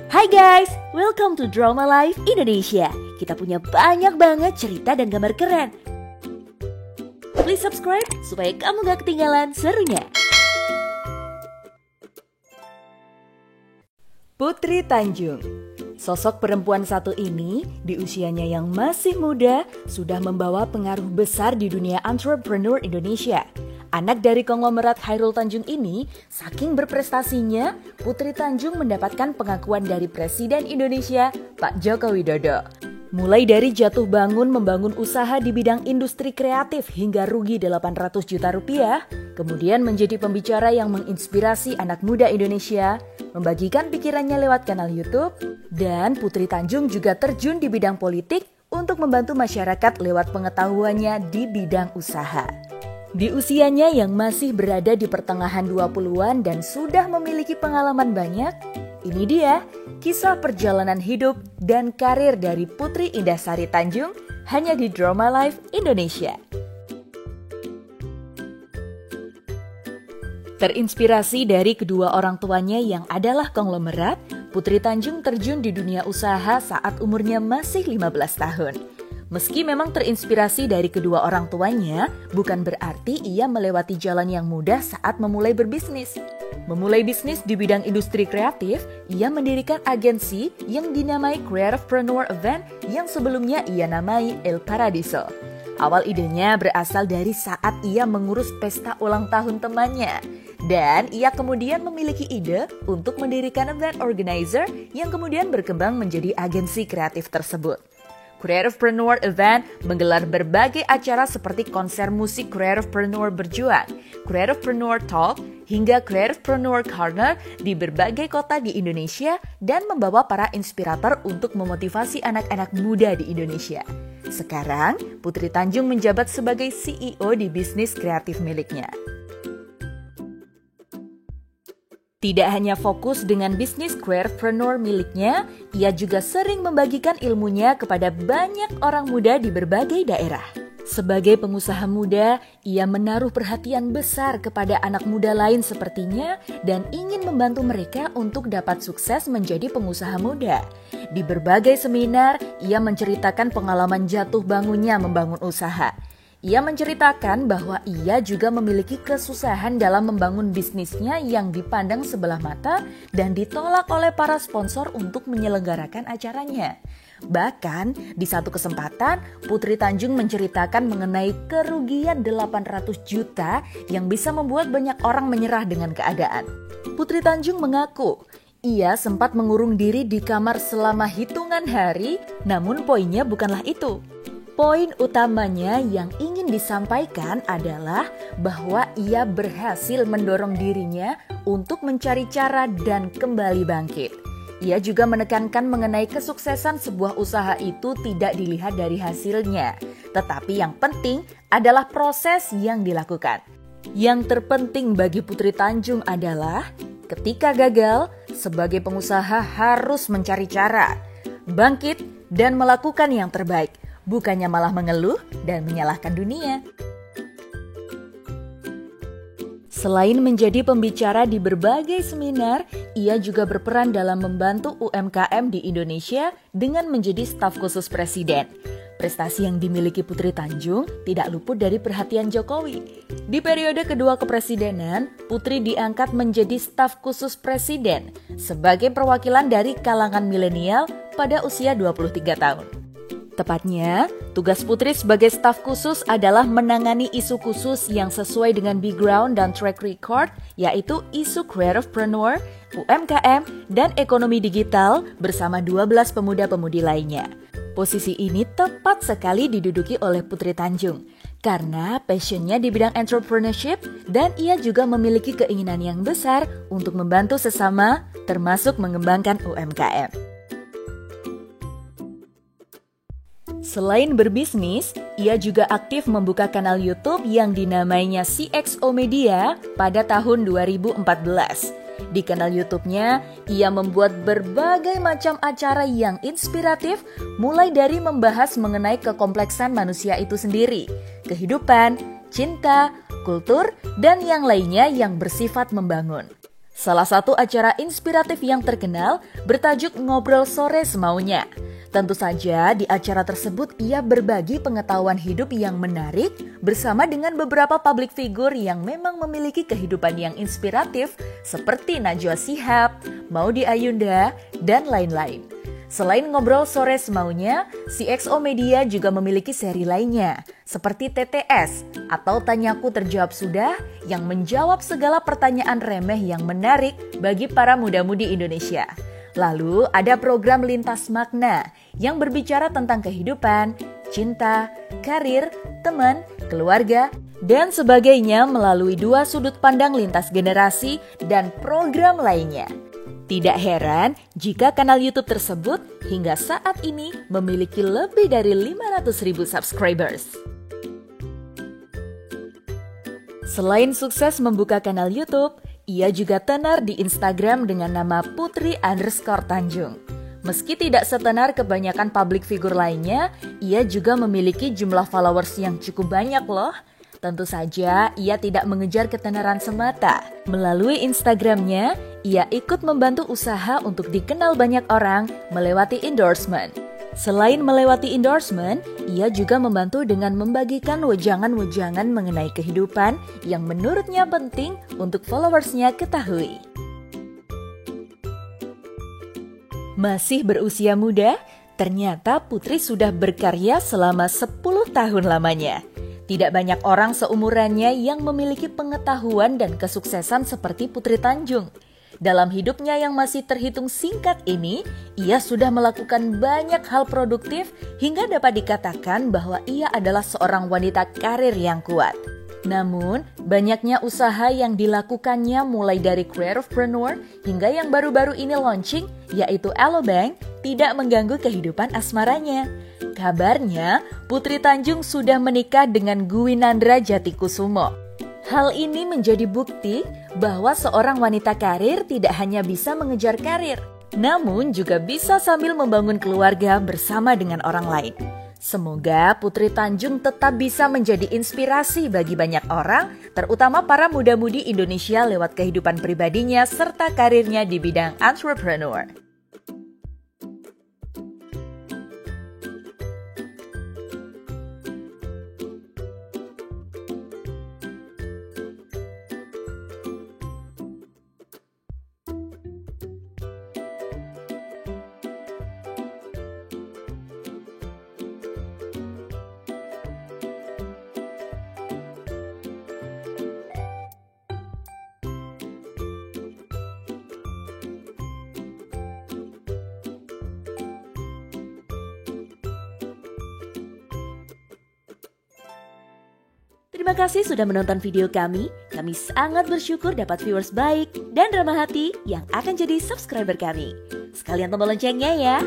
Hai guys, welcome to Drama Life Indonesia. Kita punya banyak banget cerita dan gambar keren. Please subscribe supaya kamu gak ketinggalan serunya. Putri Tanjung. Sosok perempuan satu ini di usianya yang masih muda sudah membawa pengaruh besar di dunia entrepreneur Indonesia. Anak dari konglomerat Chairul Tanjung ini, saking berprestasinya, Putri Tanjung mendapatkan pengakuan dari Presiden Indonesia, Pak Joko Widodo. Mulai dari jatuh bangun membangun usaha di bidang industri kreatif hingga rugi 800 juta rupiah, kemudian menjadi pembicara yang menginspirasi anak muda Indonesia, membagikan pikirannya lewat kanal YouTube, dan Putri Tanjung juga terjun di bidang politik untuk membantu masyarakat lewat pengetahuannya di bidang usaha. Di usianya yang masih berada di pertengahan 20-an dan sudah memiliki pengalaman banyak, ini dia kisah perjalanan hidup dan karir dari Putri Indahsari Tanjung hanya di Drama Life Indonesia. Terinspirasi dari kedua orang tuanya yang adalah konglomerat, Putri Tanjung terjun di dunia usaha saat umurnya masih 15 tahun. Meski memang terinspirasi dari kedua orang tuanya, bukan berarti ia melewati jalan yang mudah saat memulai berbisnis. Memulai bisnis di bidang industri kreatif, ia mendirikan agensi yang dinamai Creativepreneur Event yang sebelumnya ia namai El Paradiso. Awal idenya berasal dari saat ia mengurus pesta ulang tahun temannya. Dan ia kemudian memiliki ide untuk mendirikan event organizer yang kemudian berkembang menjadi agensi kreatif tersebut. Creativepreneur Event menggelar berbagai acara seperti konser musik Creativepreneur Berjuang, Creativepreneur Talk, hingga Creativepreneur Corner di berbagai kota di Indonesia dan membawa para inspirator untuk memotivasi anak-anak muda di Indonesia. Sekarang, Putri Tanjung menjabat sebagai CEO di bisnis kreatif miliknya. Tidak hanya fokus dengan bisnis Creativepreneur miliknya, ia juga sering membagikan ilmunya kepada banyak orang muda di berbagai daerah. Sebagai pengusaha muda, ia menaruh perhatian besar kepada anak muda lain sepertinya dan ingin membantu mereka untuk dapat sukses menjadi pengusaha muda. Di berbagai seminar, ia menceritakan pengalaman jatuh bangunnya membangun usaha. Ia menceritakan bahwa ia juga memiliki kesusahan dalam membangun bisnisnya yang dipandang sebelah mata dan ditolak oleh para sponsor untuk menyelenggarakan acaranya. Bahkan di satu kesempatan, Putri Tanjung menceritakan mengenai kerugian 800 juta yang bisa membuat banyak orang menyerah dengan keadaan. Putri Tanjung mengaku, ia sempat mengurung diri di kamar selama hitungan hari, namun poinnya bukanlah itu. Poin utamanya yang ingin disampaikan adalah bahwa ia berhasil mendorong dirinya untuk mencari cara dan kembali bangkit. Ia juga menekankan mengenai kesuksesan sebuah usaha itu tidak dilihat dari hasilnya, tetapi yang penting adalah proses yang dilakukan. Yang terpenting bagi Putri Tanjung adalah ketika gagal, sebagai pengusaha harus mencari cara, bangkit dan melakukan yang terbaik. Bukannya malah mengeluh dan menyalahkan dunia. Selain menjadi pembicara di berbagai seminar, ia juga berperan dalam membantu UMKM di Indonesia dengan menjadi staf khusus Presiden. Prestasi yang dimiliki Putri Tanjung tidak luput dari perhatian Jokowi. Di periode kedua kepresidenan, Putri diangkat menjadi staf khusus Presiden sebagai perwakilan dari kalangan milenial pada usia 23 tahun. Tepatnya, tugas Putri sebagai staf khusus adalah menangani isu khusus yang sesuai dengan background dan track record, yaitu isu Creativepreneur, UMKM, dan ekonomi digital bersama 12 pemuda-pemudi lainnya. Posisi ini tepat sekali diduduki oleh Putri Tanjung, karena passionnya di bidang entrepreneurship dan ia juga memiliki keinginan yang besar untuk membantu sesama, termasuk mengembangkan UMKM. Selain berbisnis, ia juga aktif membuka kanal YouTube yang dinamainya CXO Media pada tahun 2014. Di kanal YouTube-nya, ia membuat berbagai macam acara yang inspiratif, mulai dari membahas mengenai kekompleksan manusia itu sendiri, kehidupan, cinta, kultur, dan yang lainnya yang bersifat membangun. Salah satu acara inspiratif yang terkenal bertajuk Ngobrol Sore Semaunya. Tentu saja di acara tersebut ia berbagi pengetahuan hidup yang menarik bersama dengan beberapa public figure yang memang memiliki kehidupan yang inspiratif seperti Najwa Shihab, Maudy Ayunda, dan lain-lain. Selain Ngobrol Sore Semaunya, CXO Media juga memiliki seri lainnya, seperti TTS atau Tanyaku Terjawab Sudah yang menjawab segala pertanyaan remeh yang menarik bagi para muda-mudi Indonesia. Lalu ada program Lintas Makna yang berbicara tentang kehidupan, cinta, karir, teman, keluarga, dan sebagainya melalui 2 sudut pandang lintas generasi dan program lainnya. Tidak heran jika kanal YouTube tersebut hingga saat ini memiliki lebih dari 500.000 subscribers. Selain sukses membuka kanal YouTube, ia juga tenar di Instagram dengan nama Putri_Tanjung. Meski tidak setenar kebanyakan public figure lainnya, ia juga memiliki jumlah followers yang cukup banyak loh. Tentu saja, ia tidak mengejar ketenaran semata. Melalui Instagramnya, ia ikut membantu usaha untuk dikenal banyak orang melewati endorsement. Selain melewati endorsement, ia juga membantu dengan membagikan wejangan-wejangan mengenai kehidupan yang menurutnya penting untuk followersnya ketahui. Masih berusia muda, ternyata Putri sudah berkarya selama 10 tahun lamanya. Tidak banyak orang seumurannya yang memiliki pengetahuan dan kesuksesan seperti Putri Tanjung. Dalam hidupnya yang masih terhitung singkat ini, ia sudah melakukan banyak hal produktif hingga dapat dikatakan bahwa ia adalah seorang wanita karir yang kuat. Namun, banyaknya usaha yang dilakukannya mulai dari careerpreneur hingga yang baru-baru ini launching, yaitu Alobank, tidak mengganggu kehidupan asmaranya. Kabarnya, Putri Tanjung sudah menikah dengan Gwinandra Jatikusumo. Hal ini menjadi bukti bahwa seorang wanita karir tidak hanya bisa mengejar karir, namun juga bisa sambil membangun keluarga bersama dengan orang lain. Semoga Putri Tanjung tetap bisa menjadi inspirasi bagi banyak orang, terutama para muda-mudi Indonesia lewat kehidupan pribadinya serta karirnya di bidang entrepreneur. Terima kasih sudah menonton video kami. Kami sangat bersyukur dapat viewers baik dan ramah hati yang akan jadi subscriber kami. Sekalian tombol loncengnya ya.